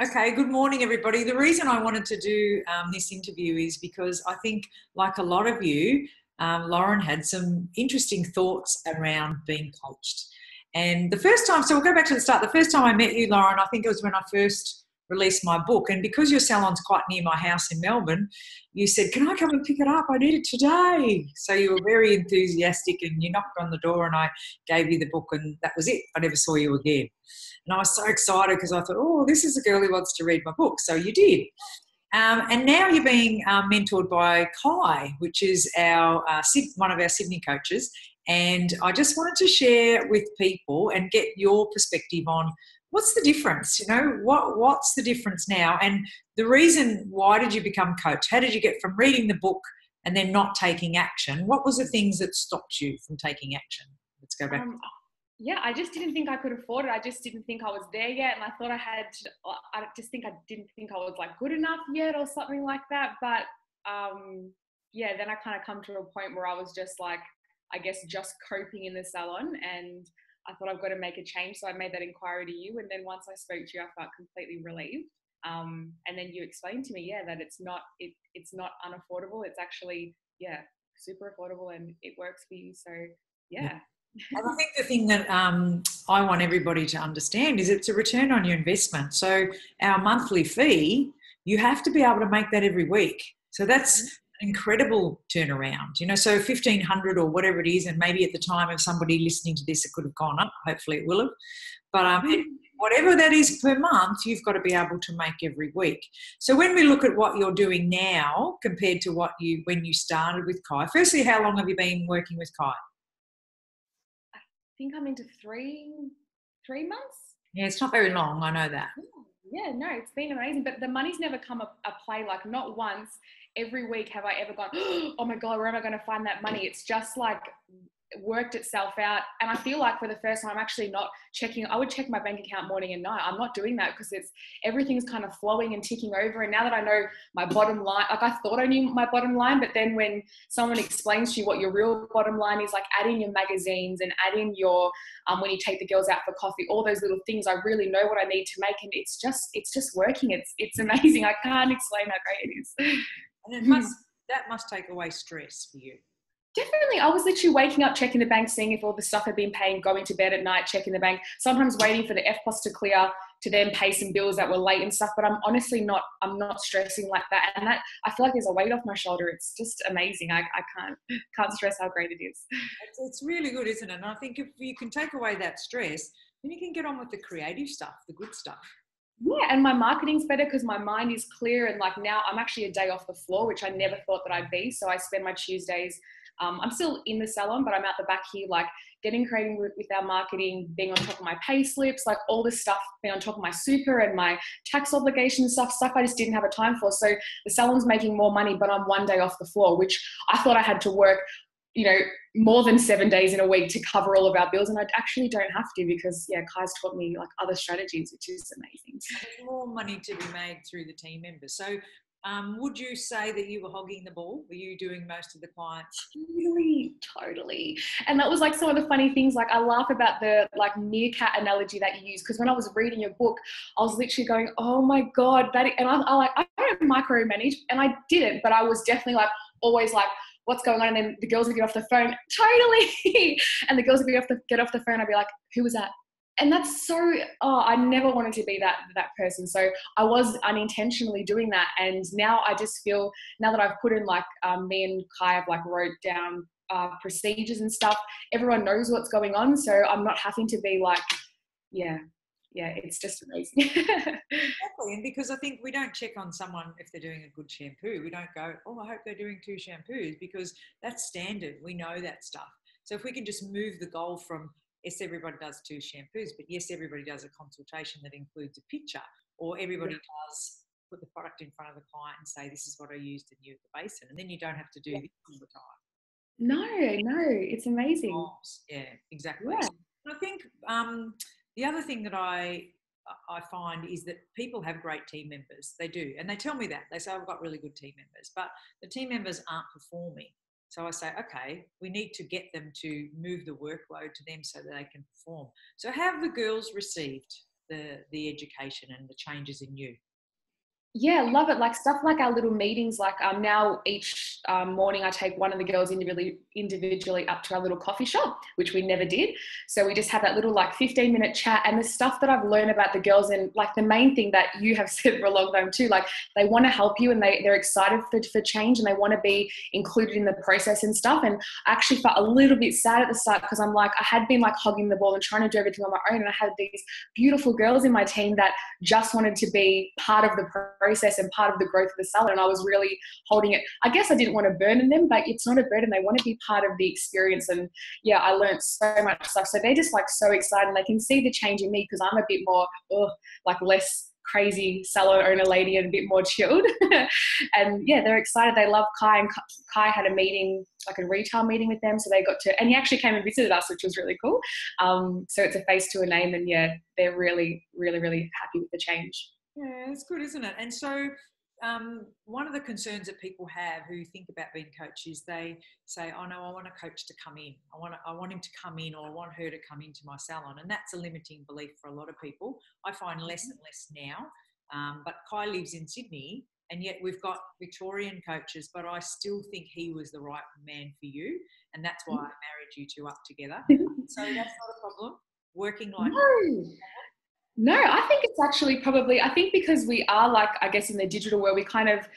Okay, good morning, everybody. The reason I wanted to do this interview is because I think, like a lot of you, Lauren had some interesting thoughts around being coached. And the first time, so we'll go back to the start. The first time I met you, Lauren, I think it was when I first released my book. And because your salon's quite near my house in Melbourne, you said, "Can I come and pick it up? I need it today." So you were very enthusiastic and you knocked on the door and I gave you the book and that was it. I never saw you again. And I was so excited because I thought, oh, this is a girl who wants to read my book. So you did. And now you're being mentored by Kai, which is one of our Sydney coaches. And I just wanted to share with people and get your perspective on what's the difference, what's the difference now? And the reason, why did you become coach? How did you get from reading the book and then not taking action? What was the things that stopped you from taking action? Let's go back. Yeah, I just didn't think I could afford it. I just didn't think I was there yet. And I thought I didn't think I was like good enough yet or something like that. But then I kind of come to a point where I was just like, I guess just coping in the salon, and I thought I've got to make a change. So I made that inquiry to you. And then once I spoke to you, I felt completely relieved. And then you explained to me, that it's not unaffordable. It's actually, super affordable and it works for you. So yeah. And I think the thing that I want everybody to understand is it's a return on your investment. So our monthly fee, you have to be able to make that every week. So that's an incredible turnaround, so 1,500 or whatever it is, and maybe at the time of somebody listening to this, it could have gone up. Hopefully it will have. But whatever that is per month, you've got to be able to make every week. So when we look at what you're doing now compared to when you started with Kai, firstly, how long have you been working with Kai? I think I'm into three months. Yeah, it's not very long. I know that. Yeah, no, it's been amazing. But the money's never come a play, like not once every week have I ever gone, oh my God, where am I going to find that money? It's just like worked itself out. And I feel like for the first time, I'm actually not checking. I would check my bank account morning and night. I'm not doing that because everything's kind of flowing and ticking over. And now that I know my bottom line, like I thought I knew my bottom line, but then when someone explains to you what your real bottom line is, like add in your magazines and add in your, when you take the girls out for coffee, all those little things, I really know what I need to make. And it's just working. It's amazing. I can't explain how great it is. And that must take away stress for you. Definitely. I was literally waking up, checking the bank, seeing if all the stuff had been paid, going to bed at night, checking the bank, sometimes waiting for the FPOS to clear to then pay some bills that were late and stuff. But I'm honestly I'm not stressing like that. And that, I feel like there's a weight off my shoulder. It's just amazing. I can't stress how great it is. It's really good, isn't it? And I think if you can take away that stress, then you can get on with the creative stuff, the good stuff. Yeah, and my marketing's better because my mind is clear. And like now I'm actually a day off the floor, which I never thought that I'd be. So I spend my Tuesdays, I'm still in the salon, but I'm out the back here, like getting creative with our marketing, being on top of my pay slips, like all this stuff, being on top of my super and my tax obligations, stuff I just didn't have a time for. So the salon's making more money, but I'm one day off the floor, which I thought I had to work, more than 7 days in a week to cover all of our bills. And I actually don't have to because, Kai's taught me like other strategies, which is amazing. There's more money to be made through the team members. So would you say that you were hogging the ball? Were you doing most of the clients? Totally. And that was like some of the funny things. Like I laugh about the like meerkat analogy that you use, because when I was reading your book, I was literally going, oh my God, I don't micromanage, and I didn't, but I was definitely like always like, what's going on? And then the girls would get off the phone, totally. And the girls would get off the phone. I'd be like, who was that? And that's so, I never wanted to be that person. So I was unintentionally doing that. And now I just feel, now that I've put in like, me and Kai have like wrote down procedures and stuff, everyone knows what's going on. So I'm not having to be like, it's just amazing. Exactly. And because I think we don't check on someone if they're doing a good shampoo. We don't go, oh, I hope they're doing 2 shampoos, because that's standard. We know that stuff. So if we can just move the goal from, yes, everybody does 2 shampoos, but yes, everybody does a consultation that includes a picture, or everybody does put the product in front of the client and say, this is what I used and you the basin. And then you don't have to do this all the time. No, it's amazing. Yeah, exactly. Yeah. I think the other thing that I find is that people have great team members. They do. And they tell me that. They say, I've got really good team members, but the team members aren't performing. So I say, okay, we need to get them to move the workload to them so that they can perform. So how have the girls received the education and the changes in you? Yeah, love it. Like stuff like our little meetings, like now each morning I take one of the girls individually up to our little coffee shop, which we never did. So we just have that little like 15-minute chat, and the stuff that I've learned about the girls, and like the main thing that you have said for a long time too, like they want to help you, and they're excited for change, and they want to be included in the process and stuff. And I actually felt a little bit sad at the start because I'm like, I had been like hogging the ball and trying to do everything on my own, and I had these beautiful girls in my team that just wanted to be part of the process and part of the growth of the salon. And I was really holding it. I guess I didn't want to burden them, but it's not a burden. They want to be part of the experience. And yeah, I learned so much stuff. So they're just like so excited, and they can see the change in me because I'm a bit more like less crazy salon owner lady and a bit more chilled. And yeah, they're excited. They love Kai, and Kai had a meeting, like a retail meeting with them. So they got to, and he actually came and visited us, which was really cool. So it's a face to a name, and yeah, they're really, really, really happy with the change. Yeah, it's good, isn't it? And so one of the concerns that people have who think about being coach is they say, oh no, I want a coach to come in. I want him to come in, or I want her to come into my salon. And that's a limiting belief for a lot of people. I find less and less now. But Kai lives in Sydney, and yet we've got Victorian coaches, but I still think he was the right man for you. And that's why I married you two up together. So that's not a problem. Working like No, I think it's actually probably, I think because we are like, I guess in the digital world, we kind of,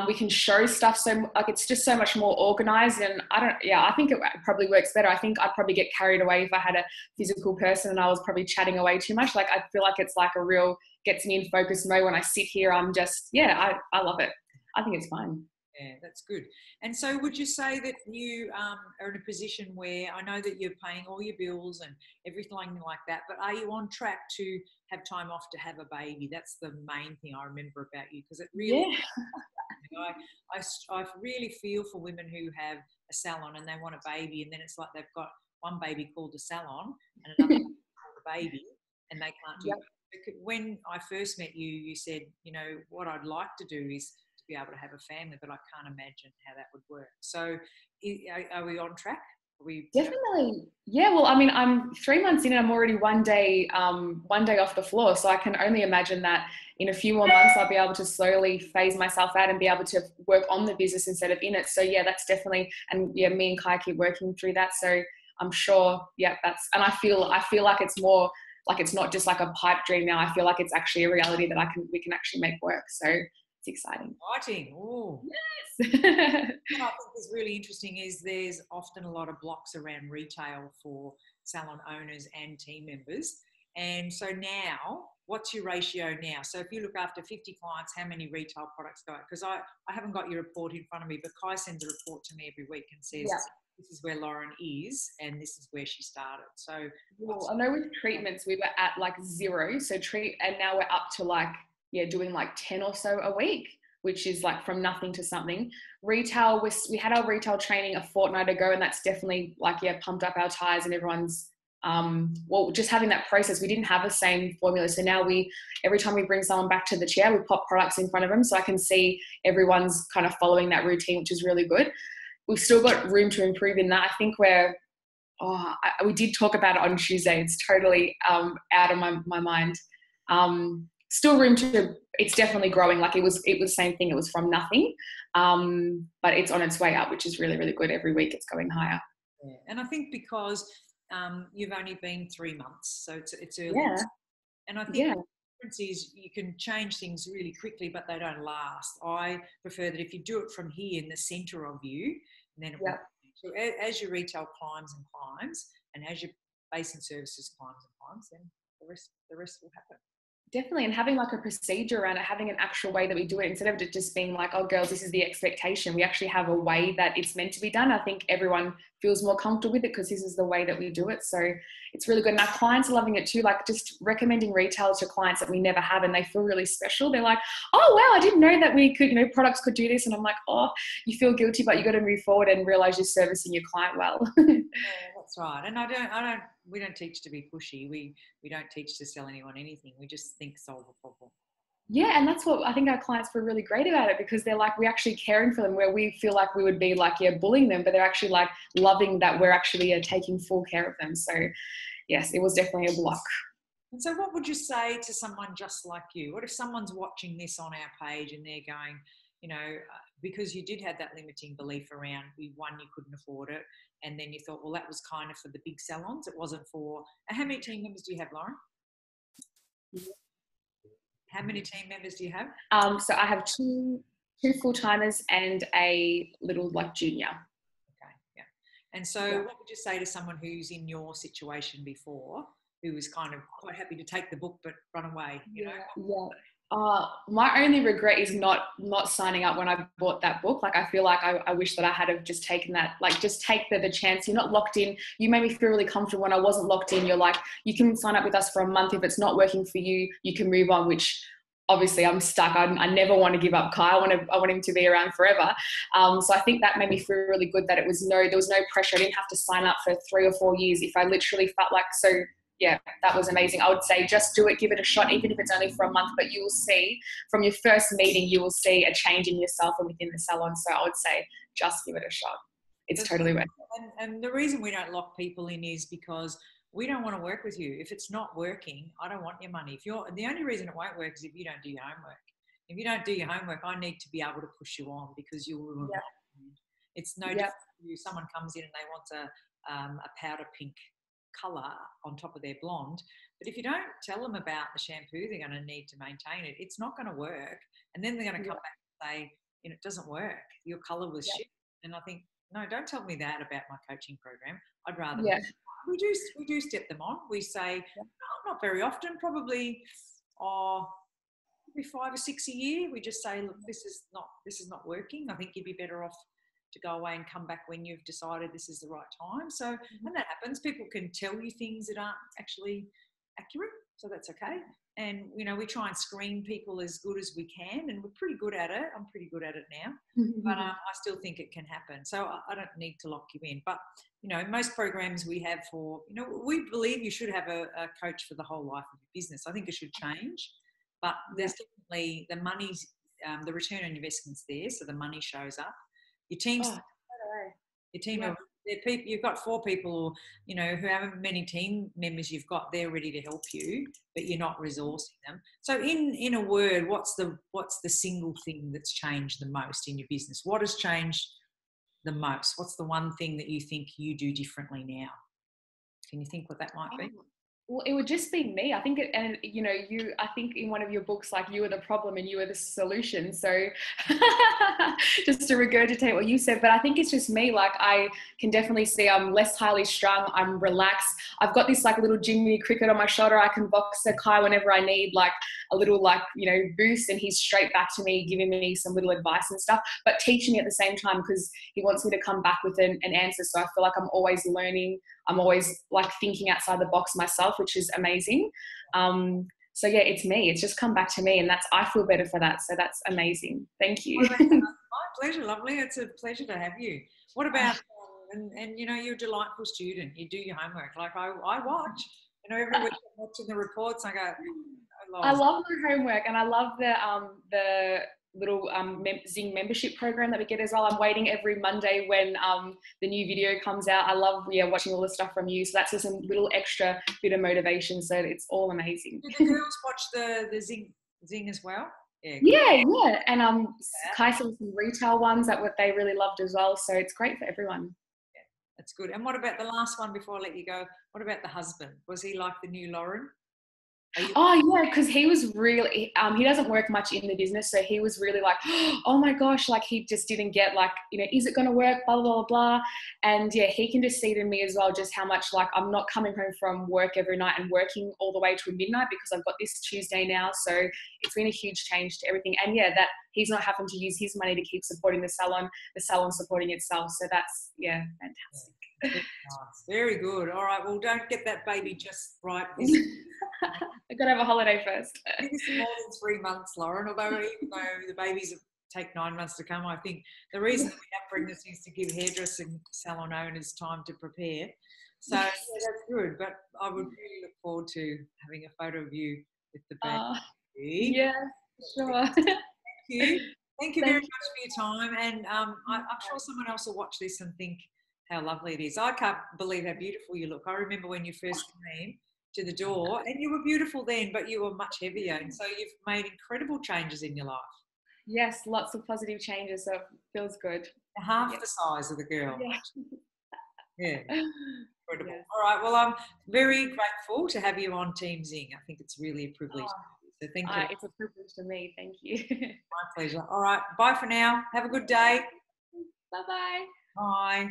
we can show stuff. So like, it's just so much more organized, and I think it probably works better. I think I'd probably get carried away if I had a physical person and I was probably chatting away too much. Like, I feel like it's like a real gets me in focus mode. When I sit here, I'm just, I love it. I think it's fine. Yeah, that's good. And so would you say that you are in a position where, I know that you're paying all your bills and everything like that, but are you on track to have time off to have a baby? That's the main thing I remember about you, because it really, I really feel for women who have a salon and they want a baby, and then it's like they've got one baby called a salon and another called a baby, and they can't do it. When I first met you, you said, you know, what I'd like to do is to be able to have a family, but I can't imagine how that would work. So are we on track? Are we Definitely. Yeah, well, I mean, I'm 3 months in and I'm already one day off the floor. So I can only imagine that in a few more months, I'll be able to slowly phase myself out and be able to work on the business instead of in it. So yeah, that's definitely, and yeah, me and Kai keep working through that. So I'm sure, yeah, and I feel like it's more, like it's not just like a pipe dream now. I feel like it's actually a reality that we can actually make work. So it's exciting. Exciting. Oh, yes. What I think is really interesting is there's often a lot of blocks around retail for salon owners and team members. And so now, what's your ratio now? So if you look after 50 clients, how many retail products go out? Because I haven't got your report in front of me, but Kai sends a report to me every week and says, this is where Lauren is and this is where she started. So I know with treatments we were at like 0, and now we're up to like doing like 10 or so a week, which is like from nothing to something. Retail, we had our retail training a fortnight ago, and that's definitely like pumped up our tires, and everyone's just having that process. We didn't have the same formula, so now every time we bring someone back to the chair, we pop products in front of them so I can see everyone's kind of following that routine, which is really good. We've still got room to improve in that. I think we did talk about it on Tuesday. It's totally out of my mind. Still room to, it's definitely growing. Like it was the same thing. It was from nothing, but it's on its way up, which is really, really good. Every week it's going higher. Yeah. And I think because you've only been 3 months, so it's early. Yeah. And I think the difference is you can change things really quickly, but they don't last. I prefer that if you do it from here in the center of you, then it will. So as your retail climbs and climbs, and as your base and services climbs and climbs, then the rest will happen. Definitely, and having like a procedure around it, having an actual way that we do it, instead of it just being like, oh girls, this is the expectation. We actually have a way that it's meant to be done. I think everyone feels more comfortable with it because this is the way that we do it. So it's really good. And our clients are loving it too, like just recommending retailers to clients that we never have, and they feel really special. They're like, oh wow, I didn't know that we could, products could do this. And I'm like, oh, you feel guilty, but you got to move forward and realize you're servicing your client well. Yeah, that's right. And we don't teach to be pushy. We don't teach to sell anyone anything. We just think solve a problem. Yeah, and that's what I think our clients were really great about it, because they're like, we're actually caring for them, where we feel like we would be like, bullying them, but they're actually like loving that we're actually taking full care of them. So yes, it was definitely a block. And so what would you say to someone just like you? What if someone's watching this on our page and they're going, you know, because you did have that limiting belief around, one, you couldn't afford it, and then you thought, well, that was kind of for the big salons. It wasn't for... How many team members do you have, Lauren? How many team members do you have? So I have two full-timers and a little like junior. Okay, yeah. And so what would you say to someone who's in your situation before, who was kind of quite happy to take the book but run away, you know? Yeah. My only regret is not signing up when I bought that book. Like, I feel like I wish that I had have just taken that, like, just take the chance. You're not locked in. You made me feel really comfortable when I wasn't locked in. You're like, you can sign up with us for a month. If it's not working for you, you can move on, which obviously I'm stuck. I never want to give up Kai. I want him to be around forever. So I think that made me feel really good that there was no pressure. I didn't have to sign up for 3 or 4 years if I literally felt like so. Yeah, that was amazing. I would say just do it, give it a shot, even if it's only for a month, but you will see from your first meeting, you will see a change in yourself and within the salon. So I would say just give it a shot. It's totally worth it. And the reason we don't lock people in is because we don't want to work with you. If it's not working, I don't want your money. The only reason it won't work is if you don't do your homework. If you don't do your homework, I need to be able to push you on because you will. Yeah. It's no different if you. Someone comes in and they want a powder pink colour on top of their blonde, but if you don't tell them about the shampoo they're going to need to maintain it, it's not going to work, and then they're going to come back and say, you know, it doesn't work, your colour was shit. And I think, no, don't tell me that about my coaching program. I'd rather we do step them on. We say not very often, probably every 5 or 6 a year. We just say, look, this is not working. I think you'd be better off to go away and come back when you've decided this is the right time. So, and that happens. People can tell you things that aren't actually accurate, so that's okay. And, you know, we try and screen people as good as we can, and we're pretty good at it. I'm pretty good at it now, but I still think it can happen. So I don't need to lock you in. But, you know, most programs we have for, you know, we believe you should have a coach for the whole life of your business. I think it should change, but there's definitely the money's, the return on investment's there, so the money shows up. Your team's your team are people. You've got 4 people, you know, who haven't many team members you've got. They're ready to help you, but you're not resourcing them. So, in a word, what's the single thing that's changed the most in your business? What has changed the most? What's the one thing that you think you do differently now? Can you think what that might be? Well, it would just be me. I think and you know, I think in one of your books, like, you were the problem and you were the solution. So just to regurgitate what you said, but I think it's just me. Like, I can definitely see I'm less highly strung. I'm relaxed. I've got this like little Jimmy Cricket on my shoulder. I can box the Kai whenever I need like a little, like, you know, boost, and he's straight back to me, giving me some little advice and stuff, but teaching me at the same time because he wants me to come back with an answer. So I feel like I'm always learning. I'm always like thinking outside the box myself, which is amazing. So yeah, it's me. It's just come back to me, and I feel better for that. So that's amazing. Thank you. My pleasure, lovely. It's a pleasure to have you. What about, and you know, you're a delightful student. You do your homework. Like I watch, you know, every week I'm watching the reports. I go, I love the homework, and I love the little Zing membership program that we get as well. I'm waiting every Monday when the new video comes out. I love watching all the stuff from you. So that's just a little extra bit of motivation. So it's all amazing. Did the girls watch the Zing as well? Yeah. And Kai saw some retail ones that they really loved as well. So it's great for everyone. Yeah, that's good. And what about the last one before I let you go? What about the husband? Was he like the new Lauren? Oh yeah, because he was really he doesn't work much in the business, so he was really like, oh my gosh, like he just didn't get, like, you know, is it going to work, blah blah blah. And yeah, he can just see in me as well just how much, like, I'm not coming home from work every night and working all the way to midnight because I've got this Tuesday now. So it's been a huge change to everything. And yeah, that he's not having to use his money to keep supporting the salon supporting itself. So that's fantastic. Nice. Very good. All right, well, don't get that baby just right. I've got to have a holiday first. It's more than 3 months, Lauren, although even though the babies take 9 months to come, I think the reason that we have pregnancy is to give hairdressing salon owners time to prepare. So yeah, that's good, but I would really look forward to having a photo of you with the baby. Yeah, sure. Thank you very much for your time, and I'm sure someone else will watch this and think how lovely it is. I can't believe how beautiful you look. I remember when you first came, to the door, and you were beautiful then, but you were much heavier. And so you've made incredible changes in your life. Yes, lots of positive changes, so it feels good. Half the size of the girl. Yeah. Yeah. Incredible. Yes. All right. Well, I'm very grateful to have you on Team Zing. I think it's really a privilege. Oh, So thank you. it's a privilege to me. Thank you. My pleasure. All right. Bye for now. Have a good day. Bye-bye. Bye.